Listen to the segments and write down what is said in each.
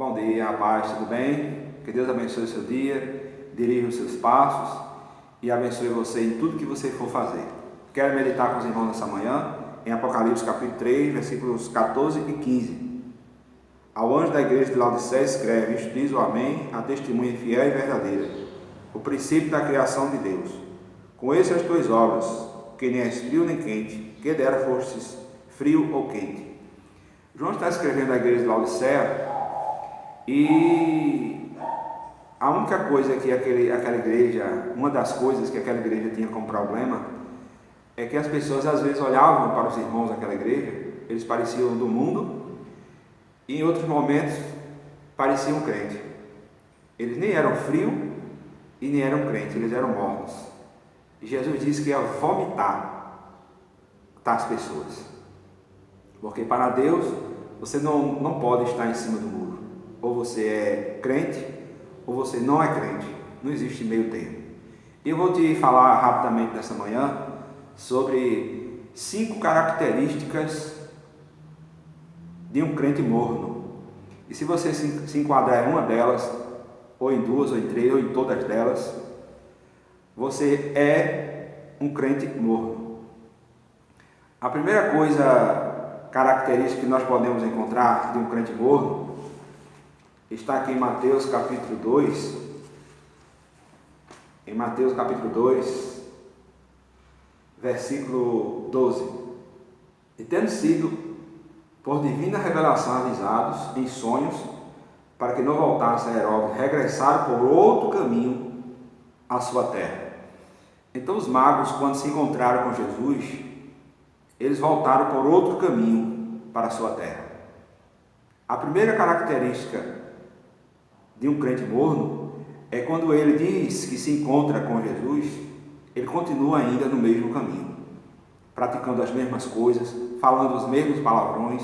Bom dia, rapaz, tudo bem? Que Deus abençoe o seu dia, dirija os seus passos e abençoe você em tudo que você for fazer. Quero meditar com os irmãos nessa manhã em Apocalipse capítulo 3, versículos 14 e 15. Ao anjo da igreja de Laodiceia escreve: Isto diz o Amém, a testemunha fiel e verdadeira, o princípio da criação de Deus. Conheço as tuas obras, que nem és frio nem quente, que dera fostes frio ou quente. João está escrevendo à igreja de Laodiceia e a única coisa que aquela igreja, uma das coisas que aquela igreja tinha como problema é que as pessoas às vezes olhavam para os irmãos daquela igreja, eles pareciam do mundo e em outros momentos pareciam crentes. Eles nem eram frios e nem eram crentes, eles eram mornos. E Jesus disse que ia vomitar tais pessoas, porque para Deus você não pode estar em cima do muro. Ou você é crente, ou você não é crente. Não existe meio termo. Eu vou te falar rapidamente nessa manhã sobre 5 características de um crente morno. E se você se enquadrar em uma delas, ou em 2, ou em 3, ou em todas delas, você é um crente morno. A primeira característica que nós podemos encontrar de um crente morno está aqui em Mateus capítulo 2. Em Mateus capítulo 2, versículo 12. E tendo sido por divina revelação avisados em sonhos, para que não voltassem a Herodes, regressaram por outro caminho à sua terra. Então os magos, quando se encontraram com Jesus, eles voltaram por outro caminho para a sua terra. A primeira característica de um crente morno é quando ele diz que se encontra com Jesus, ele continua ainda no mesmo caminho, praticando as mesmas coisas, falando os mesmos palavrões,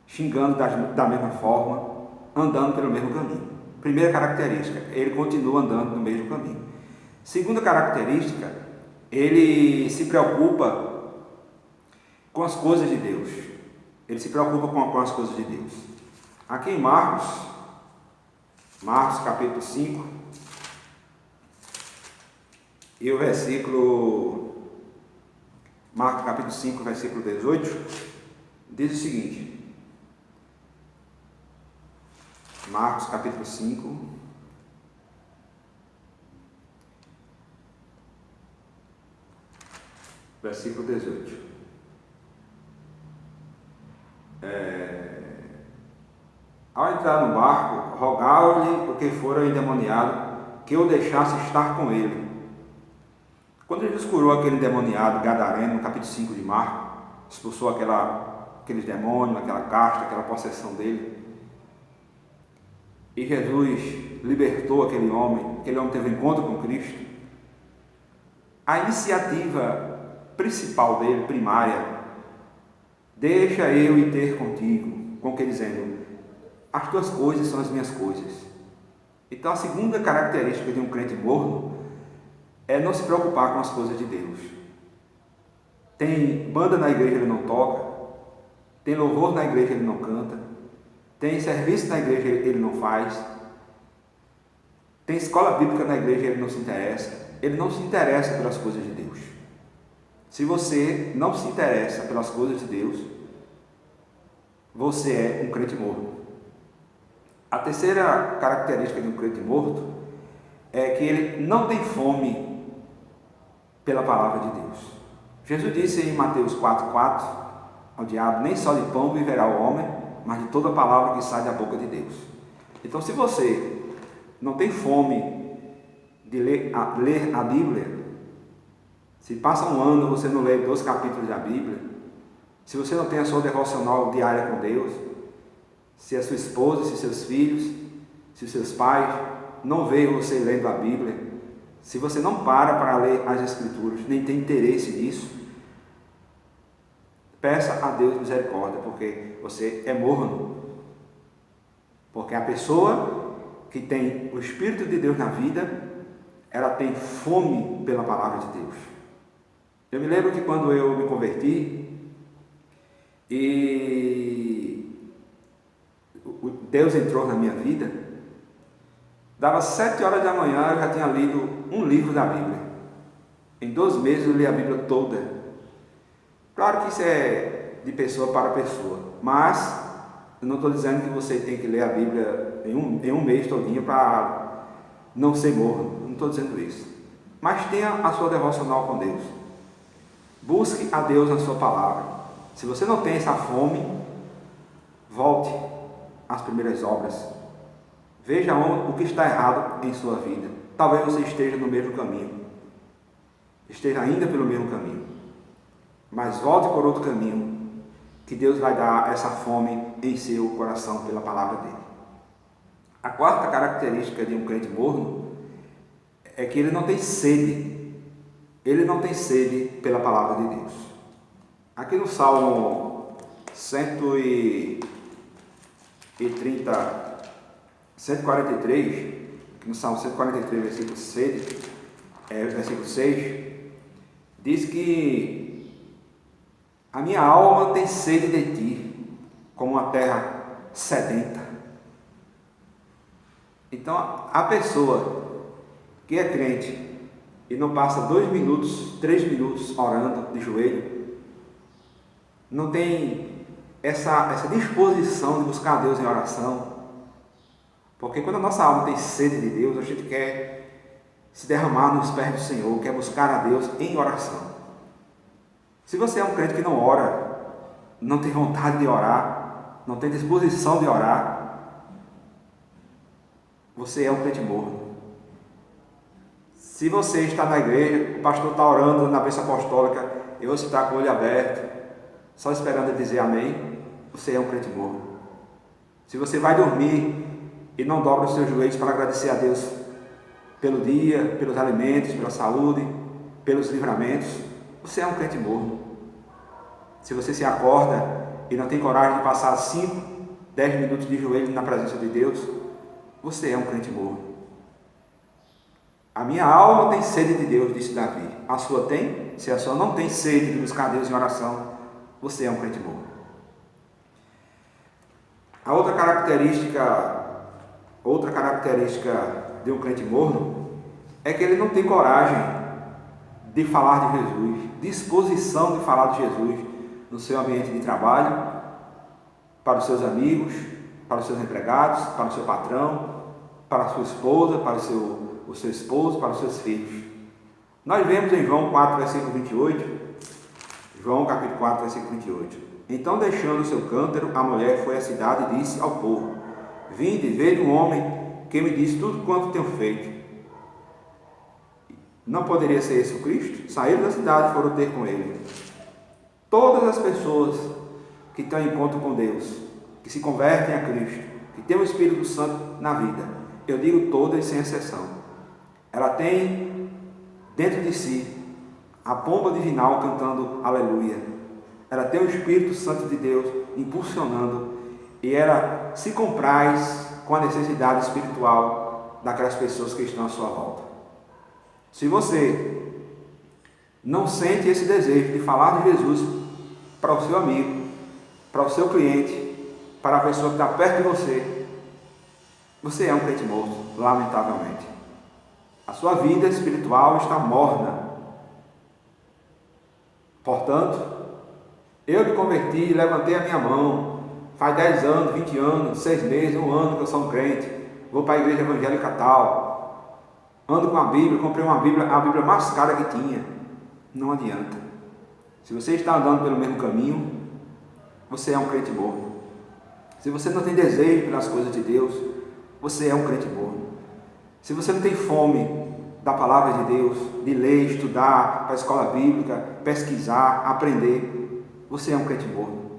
xingando da mesma forma, andando pelo mesmo caminho. Primeira característica, ele continua andando no mesmo caminho. Segunda característica, ele se preocupa com as coisas de Deus. Ele se preocupa com as coisas de Deus. Aqui em Marcos capítulo 5, e o versículo, Marcos capítulo 5, versículo 18, diz o seguinte: Marcos capítulo 5, versículo 18. Ao entrar no barco, rogaram-lhe o que fora endemoniado que o deixasse estar com ele. Quando Jesus curou aquele endemoniado gadareno, no capítulo 5 de Marcos, expulsou aqueles demônios, aquela casta, aquela possessão dele, e Jesus libertou aquele homem teve um encontro com Cristo, a iniciativa principal dele, primária: deixa eu ir ter contigo, com que dizendo, as tuas coisas são as minhas coisas. Então a segunda característica de um crente morno é não se preocupar com as coisas de Deus. Tem banda na igreja, ele não toca. Tem louvor na igreja, ele não canta. Tem serviço na igreja, ele não faz. Tem escola bíblica na igreja, ele não se interessa. Ele não se interessa pelas coisas de Deus. Se você não se interessa pelas coisas de Deus, você é um crente morno. A terceira característica de um crente morto é que ele não tem fome pela palavra de Deus. Jesus disse em Mateus 4,4 ao diabo: nem só de pão viverá o homem, mas de toda palavra que sai da boca de Deus. Então, se você não tem fome de ler a Bíblia, se passa um ano você não lê 2 capítulos da Bíblia, se você não tem a sua devocional diária com Deus, se a sua esposa, se seus filhos, se os seus pais não veem você lendo a Bíblia, se você não para ler as Escrituras, nem tem interesse nisso, peça a Deus misericórdia, porque você é morno. Porque a pessoa que tem o Espírito de Deus na vida, ela tem fome pela palavra de Deus. Eu me lembro que quando eu me converti, e Deus entrou na minha vida, dava 7 horas da manhã, eu já tinha lido um livro da Bíblia. Em 2 meses eu li a Bíblia toda. Claro que isso é de pessoa para pessoa, mas eu não estou dizendo que você tem que ler a Bíblia em um mês todinho para não ser morno. Não estou dizendo isso. Mas tenha a sua devocional com Deus. Busque a Deus na sua palavra. Se você não tem essa fome, volte às primeiras obras. Veja o que está errado em sua vida. Talvez você esteja no mesmo caminho. Esteja ainda pelo mesmo caminho. Mas volte por outro caminho, que Deus vai dar essa fome em seu coração pela palavra dele. A quarta característica de um crente morno é que ele não tem sede. Ele não tem sede pela palavra de Deus. Aqui no Salmo 143, aqui no Salmo 143, versículo 6, diz que a minha alma tem sede de ti, como uma terra sedenta. Então, a pessoa que é crente e não passa 2 minutos, 3 minutos orando de joelho, não tem essa disposição de buscar a Deus em oração, porque quando a nossa alma tem sede de Deus, a gente quer se derramar nos pés do Senhor, quer buscar a Deus em oração. Se você é um crente que não ora, não tem vontade de orar, não tem disposição de orar, você é um crente morno. Se você está na igreja, o pastor está orando na bênção apostólica e você está com o olho aberto, só esperando ele dizer amém, você é um crente morno. Se você vai dormir e não dobra os seus joelhos para agradecer a Deus pelo dia, pelos alimentos, pela saúde, pelos livramentos, você é um crente morno. Se você se acorda e não tem coragem de passar 5, 10 minutos de joelho na presença de Deus, você é um crente morno. A minha alma tem sede de Deus, disse Davi. A sua tem? Se a sua não tem sede de buscar Deus em oração, você é um crente morno. A outra característica de um crente morno é que ele não tem coragem de falar de Jesus, disposição de falar de Jesus no seu ambiente de trabalho, para os seus amigos, para os seus empregados, para o seu patrão, para a sua esposa, para o seu esposo, para os seus filhos. Nós vemos em João 4, versículo 28, João capítulo 4, versículo 28. Então, deixando o seu cântaro, a mulher foi à cidade e disse ao povo: vinde, vede um homem que me disse tudo quanto tenho feito. Não poderia ser esse o Cristo? Saíram da cidade e foram ter com ele. Todas as pessoas que têm encontro com Deus, que se convertem a Cristo, que têm o Espírito Santo na vida, eu digo todas sem exceção, ela tem dentro de si a pomba divinal cantando aleluia. Ela tem o Espírito Santo de Deus impulsionando e ela se compraz com a necessidade espiritual daquelas pessoas que estão à sua volta. Se você não sente esse desejo de falar de Jesus para o seu amigo, para o seu cliente, para a pessoa que está perto de você, você é um crente morto, lamentavelmente. A sua vida espiritual está morna. Portanto, eu me converti e levantei a minha mão. Faz 10 anos, 20 anos, 6 meses, 1 ano que eu sou um crente. Vou para a igreja evangélica tal. Ando com a Bíblia, comprei a Bíblia mais cara que tinha. Não adianta. Se você está andando pelo mesmo caminho, você é um crente morno. Se você não tem desejo pelas coisas de Deus, você é um crente morno. Se você não tem fome da palavra de Deus, de ler, estudar, para a escola bíblica, pesquisar, aprender, você é um crente morno.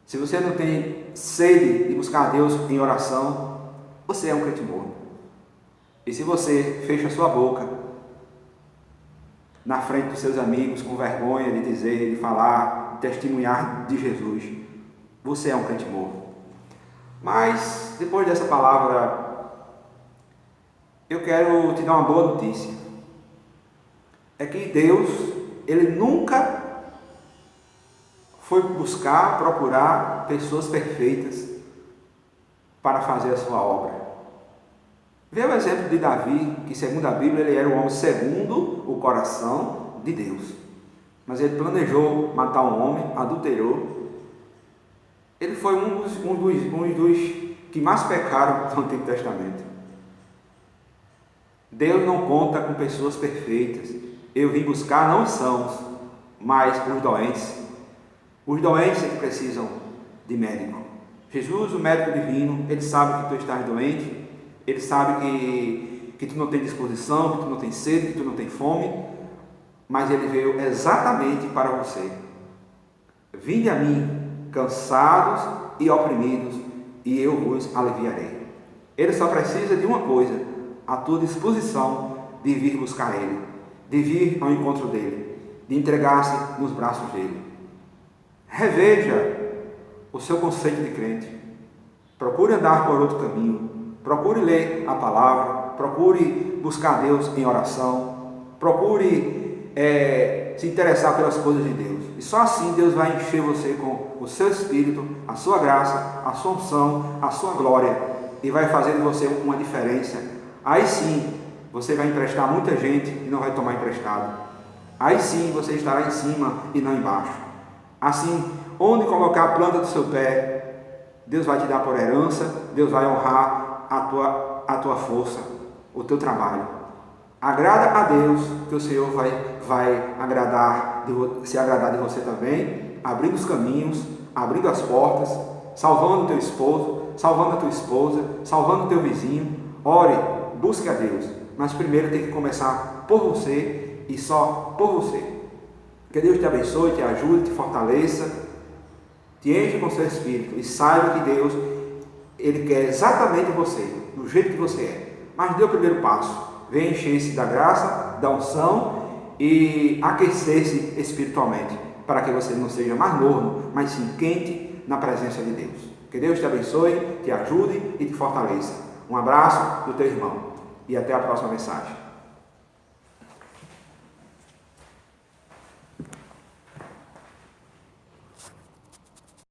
Se você não tem sede de buscar a Deus em oração, você é um crente morno. E se você fecha a sua boca na frente dos seus amigos, com vergonha de dizer, de falar, de testemunhar de Jesus, você é um crente morno. Mas, depois dessa palavra, eu quero te dar uma boa notícia. É que Deus, Ele nunca foi buscar, procurar pessoas perfeitas. para fazer a sua obra. Vê o exemplo de Davi, que segundo a Bíblia ele era um homem segundo o coração de Deus. Mas ele planejou matar um homem, adulterou. Ele foi um dos que mais pecaram no Antigo Testamento. Deus não conta com pessoas perfeitas. Eu vim buscar não os sãos, mas os doentes. Os doentes é que precisam de médico. Jesus, o médico divino, ele sabe que tu estás doente, ele sabe que tu não tem disposição, que tu não tem sede, que tu não tem fome, mas ele veio exatamente para você. Vinde a mim, cansados e oprimidos, e eu vos aliviarei. Ele só precisa de uma coisa: a tua disposição de vir buscar ele, de vir ao encontro dele, de entregar-se nos braços dele. Reveja o seu conceito de crente. Procure andar por outro caminho. Procure ler a palavra. Procure buscar Deus em oração. Procure se interessar pelas coisas de Deus. E só assim Deus vai encher você com o seu Espírito, a sua graça, a sua unção, a sua glória, e vai fazer de você uma diferença. Aí sim você vai emprestar muita gente e não vai tomar emprestado. Aí sim você estará em cima e não embaixo. Assim, onde colocar a planta do seu pé, Deus vai te dar por herança. Deus vai honrar a tua força, o teu trabalho. Agrada a Deus, que o Senhor vai se agradar de você também, abrindo os caminhos, abrindo as portas, salvando o teu esposo, salvando a tua esposa, salvando o teu vizinho. Ore, busque a Deus, mas primeiro tem que começar por você e só por você. Que Deus te abençoe, te ajude, te fortaleça, te enche com seu Espírito e saiba que Deus, Ele quer exatamente você, do jeito que você é. Mas dê o primeiro passo, venha encher-se da graça, da unção e aquecer-se espiritualmente, para que você não seja mais morno, mas sim quente na presença de Deus. Que Deus te abençoe, te ajude e te fortaleça. Um abraço do teu irmão e até a próxima mensagem.